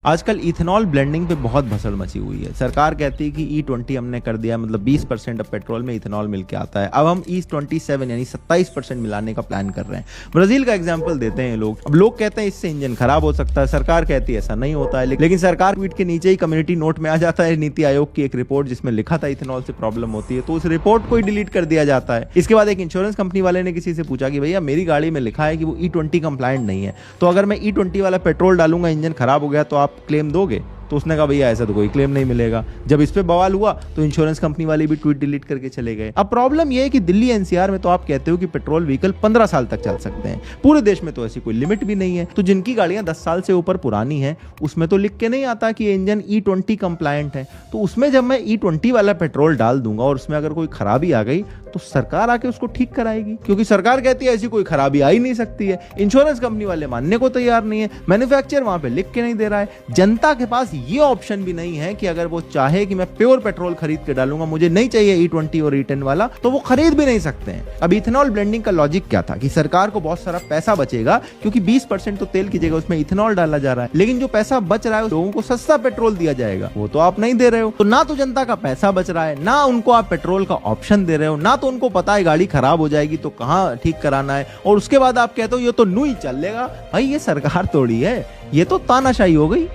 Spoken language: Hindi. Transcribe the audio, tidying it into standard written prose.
आजकल इथेनॉल ब्लेंडिंग पे बहुत भसड़ मची हुई है। सरकार कहती है कि E20 हमने कर दिया, मतलब 20% अब पेट्रोल में इथेनॉल मिल के आता है। अब हम E27 यानी 27% मिलाने का प्लान कर रहे हैं। ब्राजील का एग्जांपल देते हैं लोग। अब लोग कहते हैं इससे इंजन खराब हो सकता है, सरकार कहती है ऐसा नहीं होता है। लेकिन सरकार ट्वीट के नीचे ही कम्युनिटी नोट में आ जाता है नीति आयोग की एक रिपोर्ट जिसमें लिखा था इथेनॉल से प्रॉब्लम होती है, तो उस रिपोर्ट को ही डिलीट कर दिया जाता है। इसके बाद एक इंश्योरेंस कंपनी वाले ने किसी से पूछा कि भैया मेरी गाड़ी में लिखा है कि वो E20 कंप्लायंट नहीं है, तो अगर मैं E20 वाला पेट्रोल डालूंगा, इंजन खराब हो गया तो आप क्लेम दोगे? तो उसने कहा भैया ऐसा तो कोई क्लेम नहीं मिलेगा। जब इस पे बवाल हुआ तो इंश्योरेंस कंपनी वाले भी ट्वीट डिलीट करके चले गए। अब प्रॉब्लम यह है कि दिल्ली एनसीआर में तो आप कहते हो कि पेट्रोल व्हीकल 15 साल तक चल सकते हैं, पूरे देश में तो ऐसी कोई लिमिट भी नहीं है। तो जिनकी गाड़ियां 10 साल से ऊपर पुरानी है उसमें तो लिख के नहीं आता कि इंजन E20 कंप्लायंट है। तो उसमें जब मैं E20 वाला पेट्रोल डाल दूंगा और उसमें अगर कोई खराबी आ गई तो सरकार आके उसको ठीक कराएगी, क्योंकि सरकार कहती है ऐसी कोई खराबी आ ही नहीं सकती है। इंश्योरेंस कंपनी वाले मानने को तैयार नहीं है, मैन्युफैक्चरर वहां पे लिख के नहीं दे रहा है। जनता के पास ये ऑप्शन भी नहीं है कि अगर वो चाहे कि मैं प्योर पेट्रोल खरीद के डालूंगा, मुझे नहीं चाहिए E20 और E10 वाला, तो वो खरीद भी नहीं सकते हैं। अब इथेनॉल ब्लेंडिंग का लॉजिक क्या था कि सरकार को बहुत सारा पैसा बचेगा, क्योंकि 20% तो तेल की जगह उसमें इथेनॉल डाला जा रहा है, लेकिन जो पैसा बच रहा है लोगों को सस्ता पेट्रोल दिया जाएगा, वो तो आप नहीं दे रहे हो। तो ना तो जनता का पैसा बच रहा है, ना उनको आप पेट्रोल का ऑप्शन दे रहे हो, ना तो उनको पता है गाड़ी खराब हो जाएगी तो कहां ठीक कराना है, और उसके बाद आप कहते हो ये तो नू ही चलेगा। भाई ये सरकार थोड़ी है, ये तो तानाशाही हो गई।